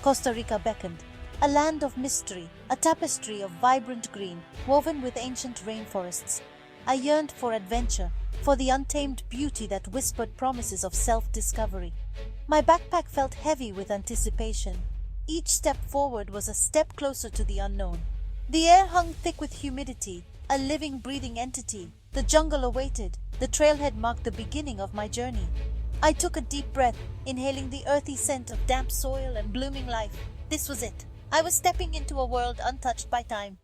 Costa Rica beckoned. A land of mystery, a tapestry of vibrant green, woven with ancient rainforests. I yearned for adventure, for the untamed beauty that whispered promises of self-discovery. My backpack felt heavy with anticipation. Each step forward was a step closer to the unknown. The air hung thick with humidity, a living, breathing entity. The jungle awaited. The trailhead marked the beginning of my journey. I took a deep breath, inhaling the earthy scent of damp soil and blooming life. This was it. I was stepping into a world untouched by time.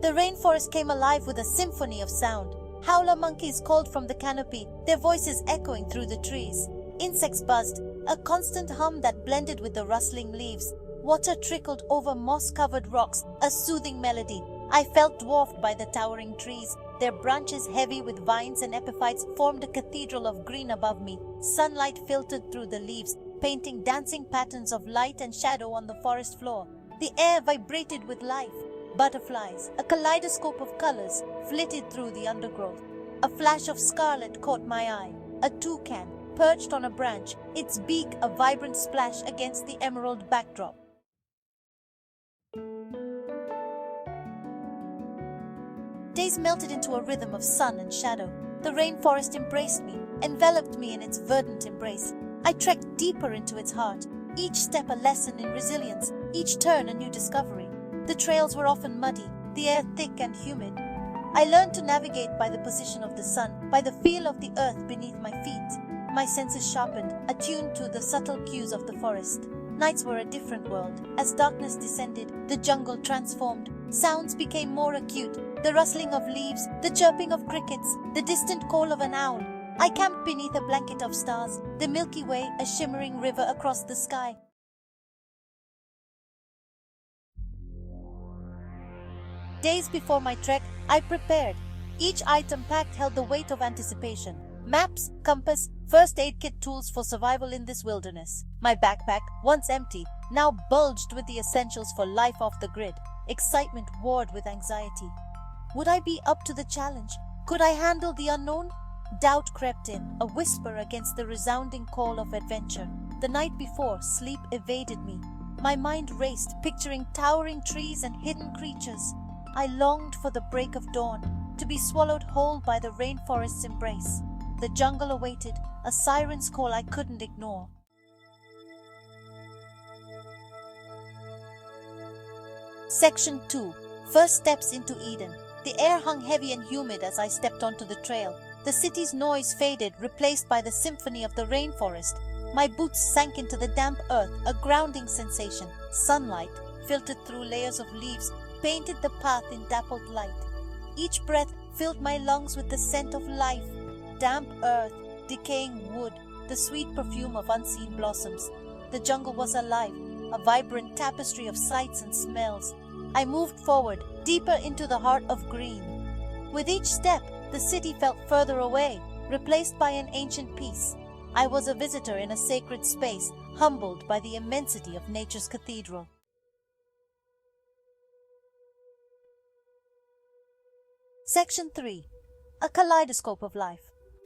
The rainforest came alive with a symphony of sound. Howler monkeys called from the canopy, their voices echoing through the trees. Insects buzzed, a constant hum that blended with the rustling leaves. Water trickled over moss-covered rocks, a soothing melody. I felt dwarfed by the towering trees. Their branches, heavy with vines and epiphytes, formed a cathedral of green above me. Sunlight filtered through the leaves, painting dancing patterns of light and shadow on the forest floor. The air vibrated with life. Butterflies, a kaleidoscope of colors, flitted through the undergrowth. A flash of scarlet caught my eye. A toucan, perched on a branch, its beak a vibrant splash against the emerald backdrop. Days melted into a rhythm of sun and shadow. The rainforest embraced me, enveloped me in its verdant embrace. I trekked deeper into its heart, each step a lesson in resilience, each turn a new discovery. The trails were often muddy, the air thick and humid. I learned to navigate by the position of the sun, by the feel of the earth beneath my feet. My senses sharpened, attuned to the subtle cues of the forest. Nights were a different world. As darkness descended, the jungle transformed. Sounds became more acute. The rustling of leaves, the chirping of crickets, the distant call of an owl. I camped beneath a blanket of stars, the Milky Way a shimmering river across the sky. Days before my trek, I prepared. Each item packed held the weight of anticipation. Maps, compass, first aid kit, tools for survival in this wilderness. My backpack, once empty, now bulged with the essentials for life off the grid. Excitement warred with anxiety. Would I be up to the challenge? Could I handle the unknown? Doubt crept in, a whisper against the resounding call of adventure. The night before, sleep evaded me. My mind raced, picturing towering trees and hidden creatures. I longed for the break of dawn, to be swallowed whole by the rainforest's embrace. The jungle awaited, a siren's call I couldn't ignore. Section 2. First steps into Eden. The air hung heavy and humid as I stepped onto the trail. The city's noise faded, replaced by the symphony of the rainforest. My boots sank into the damp earth, a grounding sensation. Sunlight, filtered through layers of leaves, painted the path in dappled light. Each breath filled my lungs with the scent of life. Damp earth, decaying wood, the sweet perfume of unseen blossoms. The jungle was alive, a vibrant tapestry of sights and smells. I moved forward, deeper into the heart of green. With each step, the city felt further away, replaced by an ancient peace. I was a visitor in a sacred space, humbled by the immensity of nature's cathedral. Section 3. A kaleidoscope of life.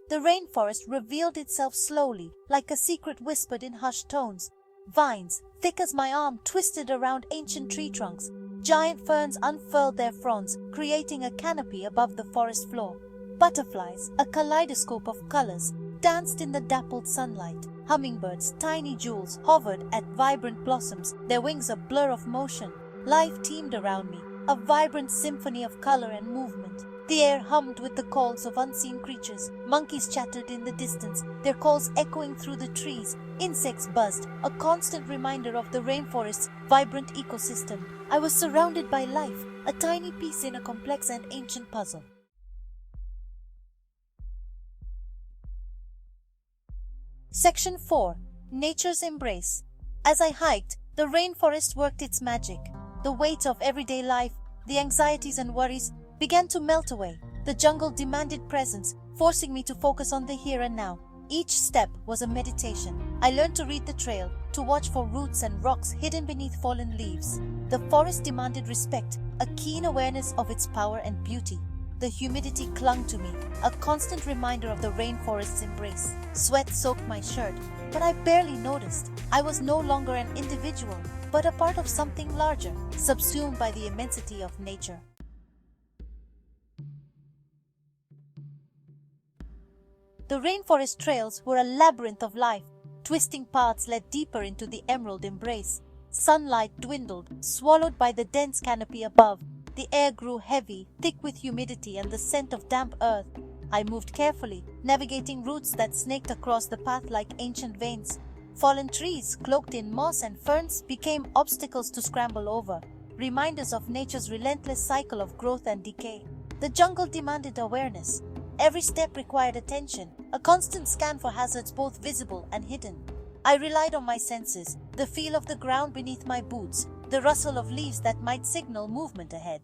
The rainforest revealed itself slowly, like a secret whispered in hushed tones. Vines, thick as my arm, twisted around ancient tree trunks. Giant ferns unfurled their fronds, creating a canopy above the forest floor. Butterflies, a kaleidoscope of colors, danced in the dappled sunlight. Hummingbirds, tiny jewels, hovered at vibrant blossoms, their wings a blur of motion. Life teemed around me, a vibrant symphony of color and movement. The air hummed with the calls of unseen creatures. Monkeys chattered in the distance, their calls echoing through the trees. Insects buzzed, a constant reminder of the rainforest's vibrant ecosystem. I was surrounded by life, a tiny piece in a complex and ancient puzzle. Section 4. Nature's Embrace. As I hiked, the rainforest worked its magic. The weight of everyday life, the anxieties and worries, began to melt away. The jungle demanded presence, forcing me to focus on the here and now. Each step was a meditation. I learned to read the trail, to watch for roots and rocks hidden beneath fallen leaves. The forest demanded respect, a keen awareness of its power and beauty. The humidity clung to me, a constant reminder of the rainforest's embrace. Sweat soaked my shirt, but I barely noticed. I was no longer an individual, but a part of something larger, subsumed by the immensity of nature. The rainforest trails were a labyrinth of life. Twisting paths led deeper into the emerald embrace. Sunlight dwindled, swallowed by the dense canopy above. The air grew heavy, thick with humidity and the scent of damp earth. I moved carefully, navigating routes that snaked across the path like ancient veins. Fallen trees, cloaked in moss and ferns, became obstacles to scramble over, reminders of nature's relentless cycle of growth and decay. The jungle demanded awareness. Every step required attention, a constant scan for hazards both visible and hidden. I relied on my senses, the feel of the ground beneath my boots, the rustle of leaves that might signal movement ahead.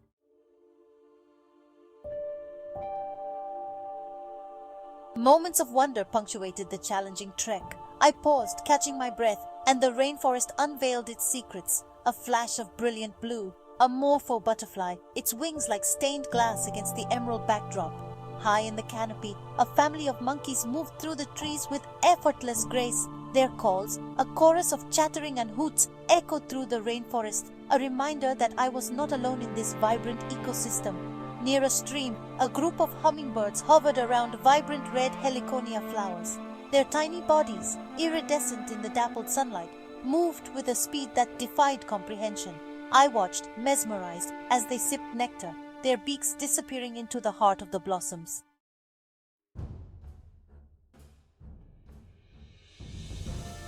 Moments of wonder punctuated the challenging trek. I paused, catching my breath, and the rainforest unveiled its secrets. A flash of brilliant blue, a morpho butterfly, its wings like stained glass against the emerald backdrop. High in the canopy, a family of monkeys moved through the trees with effortless grace. Their calls, a chorus of chattering and hoots, echoed through the rainforest, a reminder that I was not alone in this vibrant ecosystem. Near a stream, a group of hummingbirds hovered around vibrant red heliconia flowers. Their tiny bodies, iridescent in the dappled sunlight, moved with a speed that defied comprehension. I watched, mesmerized, as they sipped nectar, their beaks disappearing into the heart of the blossoms.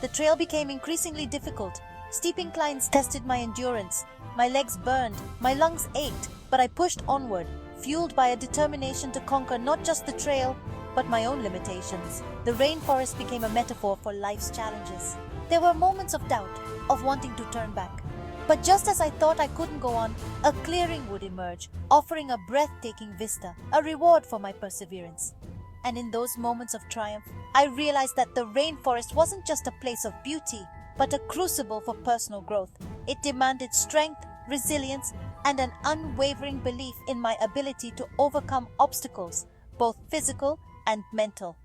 The trail became increasingly difficult. Steep inclines tested my endurance. My legs burned, my lungs ached, but I pushed onward, fueled by a determination to conquer not just the trail, but my own limitations. The rainforest became a metaphor for life's challenges. There were moments of doubt, of wanting to turn back. But just as I thought I couldn't go on, a clearing would emerge, offering a breathtaking vista, a reward for my perseverance. And in those moments of triumph, I realized that the rainforest wasn't just a place of beauty, but a crucible for personal growth. It demanded strength, resilience, and an unwavering belief in my ability to overcome obstacles, both physical and mental.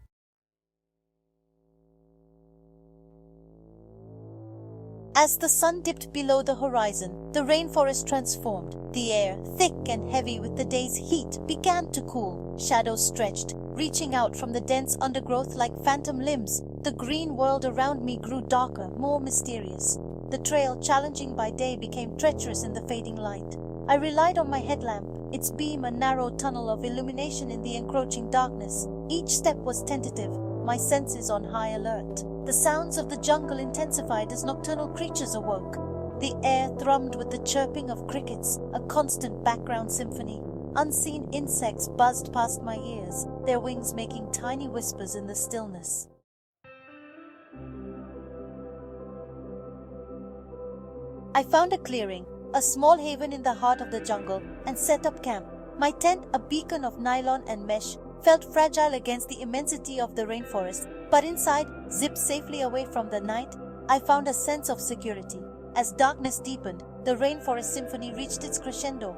As the sun dipped below the horizon, the rainforest transformed. The air, thick and heavy with the day's heat, began to cool. Shadows stretched, reaching out from the dense undergrowth like phantom limbs. The green world around me grew darker, more mysterious. The trail, challenging by day, became treacherous in the fading light. I relied on my headlamp, its beam a narrow tunnel of illumination in the encroaching darkness. Each step was tentative, my senses on high alert. The sounds of the jungle intensified as nocturnal creatures awoke. The air thrummed with the chirping of crickets, a constant background symphony. Unseen insects buzzed past my ears, their wings making tiny whispers in the stillness. I found a clearing, a small haven in the heart of the jungle, and set up camp. My tent, a beacon of nylon and mesh, felt fragile against the immensity of the rainforest, but inside, zipped safely away from the night, I found a sense of security. As darkness deepened, the rainforest symphony reached its crescendo.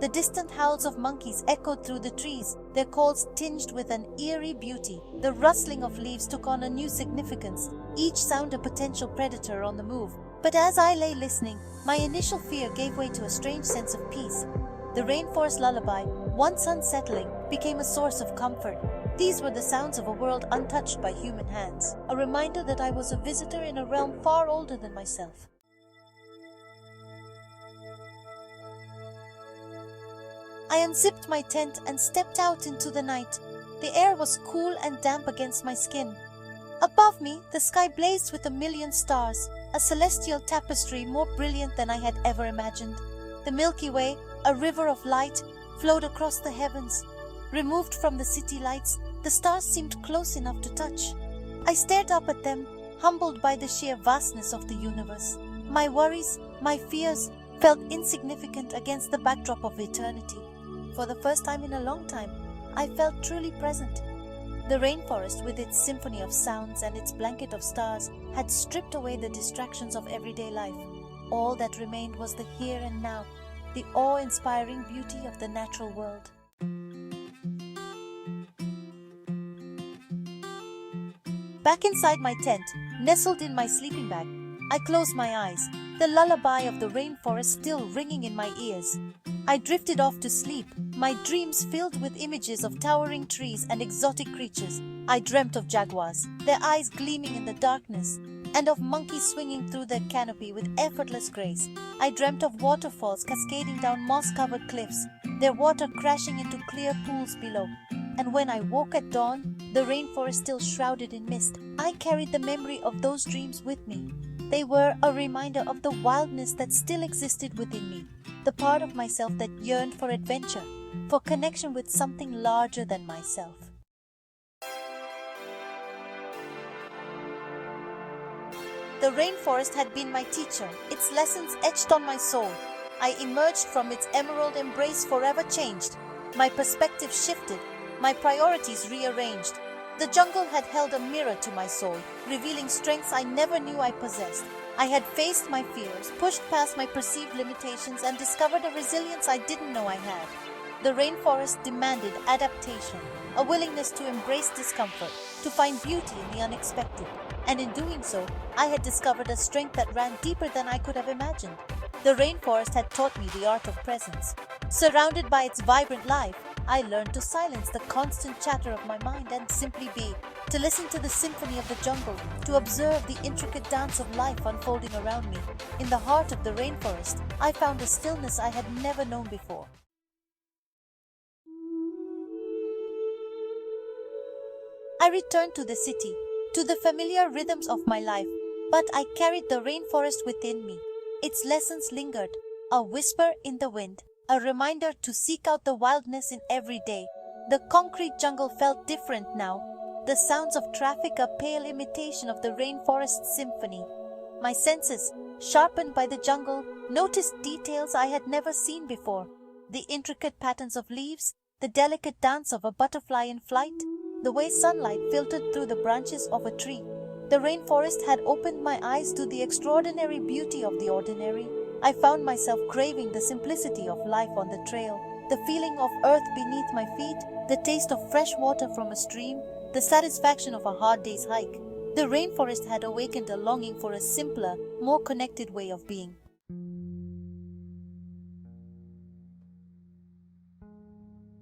The distant howls of monkeys echoed through the trees, their calls tinged with an eerie beauty. The rustling of leaves took on a new significance, each sound a potential predator on the move. But as I lay listening, my initial fear gave way to a strange sense of peace. The rainforest lullaby, once unsettling, became a source of comfort. These were the sounds of a world untouched by human hands, a reminder that I was a visitor in a realm far older than myself. I unzipped my tent and stepped out into the night. The air was cool and damp against my skin. Above me, the sky blazed with a million stars, a celestial tapestry more brilliant than I had ever imagined. The Milky Way, a river of light, flowed across the heavens. Removed from the city lights, the stars seemed close enough to touch. I stared up at them, humbled by the sheer vastness of the universe. My worries, my fears, felt insignificant against the backdrop of eternity. For the first time in a long time, I felt truly present. The rainforest, with its symphony of sounds and its blanket of stars, had stripped away the distractions of everyday life. All that remained was the here and now, the awe-inspiring beauty of the natural world. Back inside my tent, nestled in my sleeping bag, I closed my eyes, the lullaby of the rainforest still ringing in my ears. I drifted off to sleep, my dreams filled with images of towering trees and exotic creatures. I dreamt of jaguars, their eyes gleaming in the darkness, and of monkeys swinging through their canopy with effortless grace. I dreamt of waterfalls cascading down moss-covered cliffs, their water crashing into clear pools below. And when I woke at dawn, the rainforest still shrouded in mist. I carried the memory of those dreams with me. They were a reminder of the wildness that still existed within me, the part of myself that yearned for adventure, for connection with something larger than myself. The rainforest had been my teacher, its lessons etched on my soul. I emerged from its emerald embrace forever changed. My perspective shifted, my priorities rearranged. The jungle had held a mirror to my soul, revealing strengths I never knew I possessed. I had faced my fears, pushed past my perceived limitations, and discovered a resilience I didn't know I had. The rainforest demanded adaptation, a willingness to embrace discomfort, to find beauty in the unexpected. And in doing so, I had discovered a strength that ran deeper than I could have imagined. The rainforest had taught me the art of presence. Surrounded by its vibrant life, I learned to silence the constant chatter of my mind and simply be, to listen to the symphony of the jungle, to observe the intricate dance of life unfolding around me. In the heart of the rainforest, I found a stillness I had never known before. I returned to the city, to the familiar rhythms of my life, but I carried the rainforest within me. Its lessons lingered, a whisper in the wind, a reminder to seek out the wildness in every day. The concrete jungle felt different now, the sounds of traffic a pale imitation of the rainforest's symphony. My senses, sharpened by the jungle, noticed details I had never seen before. The intricate patterns of leaves, the delicate dance of a butterfly in flight, the way sunlight filtered through the branches of a tree. The rainforest had opened my eyes to the extraordinary beauty of the ordinary. I found myself craving the simplicity of life on the trail, the feeling of earth beneath my feet, the taste of fresh water from a stream, the satisfaction of a hard day's hike. The rainforest had awakened a longing for a simpler, more connected way of being.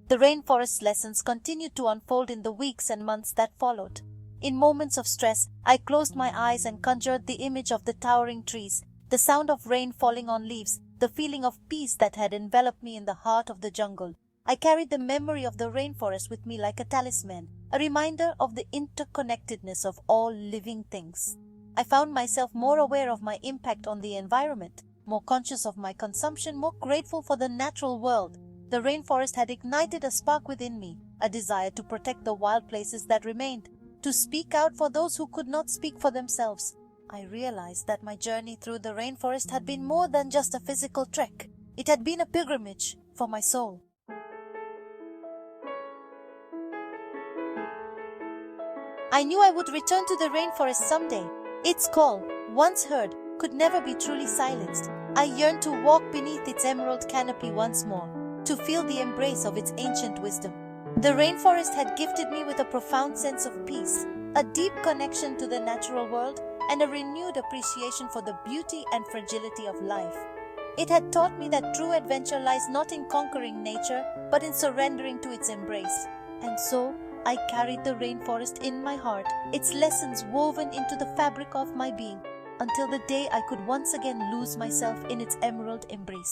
The rainforest's lessons continued to unfold in the weeks and months that followed. In moments of stress, I closed my eyes and conjured the image of the towering trees, the sound of rain falling on leaves, the feeling of peace that had enveloped me in the heart of the jungle. I carried the memory of the rainforest with me like a talisman, a reminder of the interconnectedness of all living things. I found myself more aware of my impact on the environment, more conscious of my consumption, more grateful for the natural world. The rainforest had ignited a spark within me, a desire to protect the wild places that remained, to speak out for those who could not speak for themselves. I realized that my journey through the rainforest had been more than just a physical trek. It had been a pilgrimage for my soul. I knew I would return to the rainforest someday. Its call, once heard, could never be truly silenced. I yearned to walk beneath its emerald canopy once more, to feel the embrace of its ancient wisdom. The rainforest had gifted me with a profound sense of peace, a deep connection to the natural world, and a renewed appreciation for the beauty and fragility of life. It had taught me that true adventure lies not in conquering nature, but in surrendering to its embrace. And so, I carried the rainforest in my heart, its lessons woven into the fabric of my being, until the day I could once again lose myself in its emerald embrace.